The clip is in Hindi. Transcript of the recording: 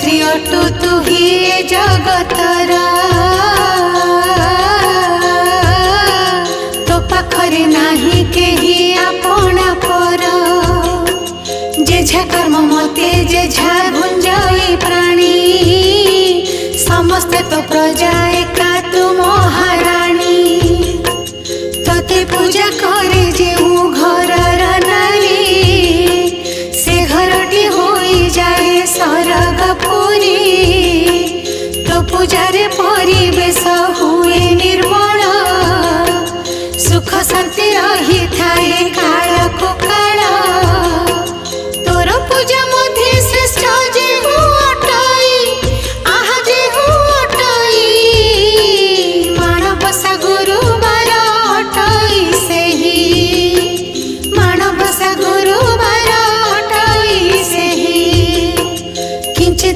श्री अटु तू ही जगतर तो पाखरे नाही केही आपणा पर जेझा कर्म मते जेझा गुंजई प्राणी समस्ते तो प्रजा एका तू महाराणी तते पूजा करे जे घरर नारी से घरटी होई जाए सरग पुरी तो पूजारे परिवेश